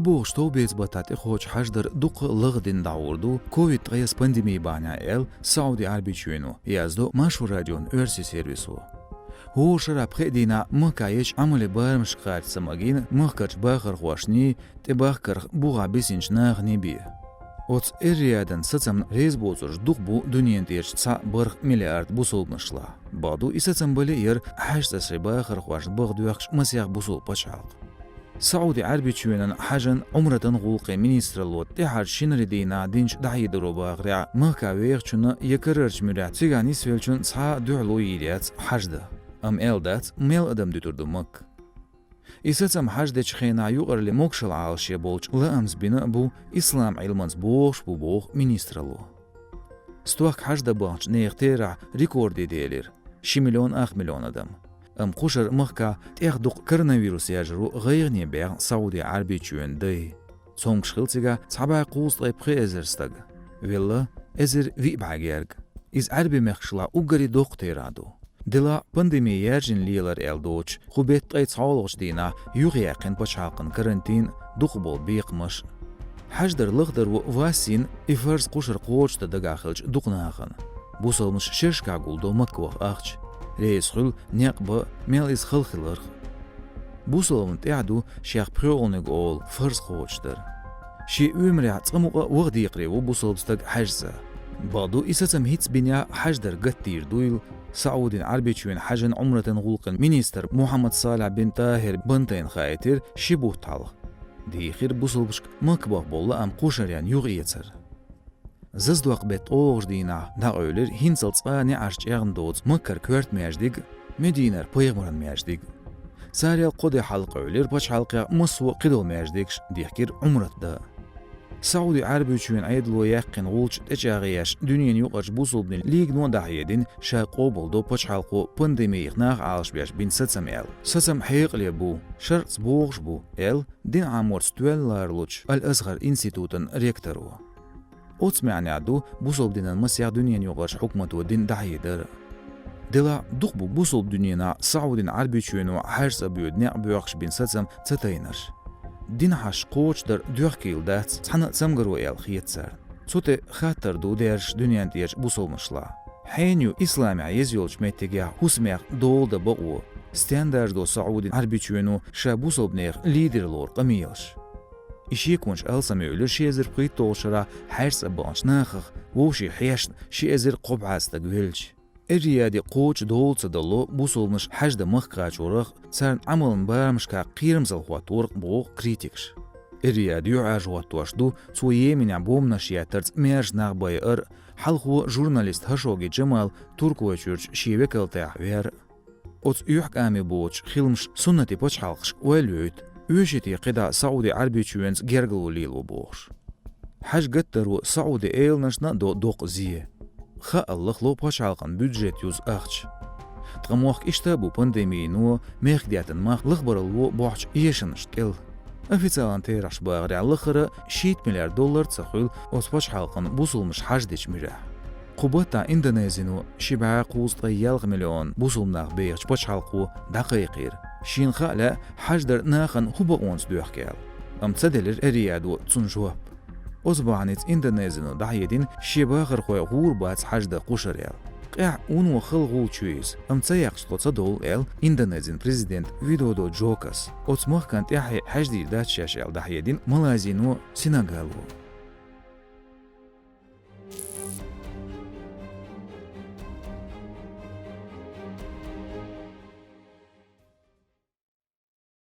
ابو شتو بيت بطات خوش حجدر دق لغدن داوردو كوفيد 19 بانديمي بانا ال سعودي عربي چوينو يازدو مشهور راديون ارسي سيرفيسو هو شرا بخدينا مكايش عمل برمش قات سماجين مخكر باخر خوشني تباخر بوغا بيسنج ناغني بيه اوت اريادن سцам ريز بوزر دقبو دنيان تيرش ца برخ مليارد بوسول مشلا بعدو اسцам بلير حاجة سرباخر خوش بغدوخش مسيح بوسول بشعق سعودي عربي چوينن حاجن عمرتن غولقي مينستر لوت تحر شنر دينا دينش دعي درو باغرع مكاويغ چون يكررش مرع تيغاني سويلچون ца دوعلو يريات حاجده ام الدات ميل ادم دتردو مك اسцам حاجده چخينا يوغرلي موكشل عالشي بولچ لامز بينا بو اسلام علمانز بوش بو بوغ مينستر لو ستوخ حاجده بانچ نيختيرع ريكوردي ديلير 6 مليون 8 مليون ادم ام قشر مخكا تيخدق كورونافيروس ياجرو غير نيبيغ سعودي عربي چوين دي صونغ شخلتيغا صبا قوس طيب خيزرستغ ويلا ازر في باغيرغ از عربي مخشلا اوغري دوق تيرادو دلا بانديمي يارجن ليلر الدوچ خوبيت قيت صالوش دينا يغيقن بشاقن كارنتين دوقبول بيقمش حجدر لغدر واسين افرز قشر قوش تدغاخلج دوقناخن بوسلمش شرشكا قولدو مكوخ اخش ريس خل نيقبا ميليس خلخلرخ بوسلمن تعدو شيخ بريولنق اول فرز قوشتر شي امرع تصمق وغدي يقريو بوسلبستق حجزه بعدو اسسم هيتس بنيا حجدر قتير دويل سعودي عربي چوين حجن عمرة غولقن مينستر محمد صالح بن طاهر بنتين خايتر شبوه طالق دي خير بوسلبشك مكبه بولا ام قوشريان يغيتر ززدوق بيت اوغش دينا دا öylür hinsel tsani archern dots مكر كورت ميجديگ مدينر بيغمرن ميجديگ ساريال قودي حلق öylür باش حلقه مسو قدو ميجديگش ديخكير عمرت دا سعودي عربي چوين عيدلو يقين غولچ تجاغيش دنيان يوقش بوصل بن ليگ نون داهيدين شاقو بولدو باش حلقو بانديميغ ناغ عالش بيش بين سцам ال سцам حيق ليبو شرط بوغش بو ال دين عمور ستوال لارلوچ الازغر انستيتوتن ريكترو اوتسمعني عدو بوصل بدنا مسيح دنيان يوغش حكمتو دين داهيدر دلا دقبو بوصل بدنيانا سعودي عربي چوينو حرس ابيود نعبيوغش بين سцам تتينرش دين حش قوش در دوخكيل دات تحنا تسمغرو ال خيتسر صوت خاطر دو ديرش دنيان تيرش بوصل مشلا حينيو اسلامي يزيولش ميتيغا حسميخ دول دا بقو ستاندرد دو سعودي عربي چوينو شا بوصل بنيخ ليدر لور قميلش إشي يكونش ألسامي أولر شي أزر قيت طوشرا حرس أبانش ناخخ ووشي حيشن شي أزر قبعاز تقويلش الريادي قوش دول تدلو بوصلمش حجد مخقاج ورخ سارن عملن بارمش كا قيرمزل خوات ورق بوغ كريتيكش الريادي يعاج واتواشدو سو يمين عبوم نشياترز ميرج ناغباي حلقو جورناليست هشوغي جمال تركو چورج شيوكل تاعوير اوت يحك آمي بوچ خيلمش سنتي بوچ حلقش ويلويت ويشتي قدا سعودي عربي چوينز گرگلو ليلو بوغش حج قدرو سعودي ايلنشنا دوق زيه خا الله لو باش عالقن بودجيت يوز اخش تقموخ اشتابو بانديمي نو ميخدياتن ماخ لخبر الو بوحش يشنشت ال официалан تيرش باغري على الاخر $6 مليار تسخيل اوس باش عالقن بوصلمش حاج ديش ميرا قوبتا اندونيزينو شبع قوز طيالغ مليون بوصلناغ بيغش باش عالقو دقيقير شين خالا حاج در ناخن هو اونس دوخكال ام تسدلر اريادو تسنجواب أصبحت إندونيزيا دحيدين شباغر خوي غوربات حاجة قشريال قاع أونو خلغول تشويز تياقش تصدول ال إندونيزيان بريزيدنت ويدودو جوكاس أصمخ كانت حاجة دات شاشال دحيدين مالازينو سينغالو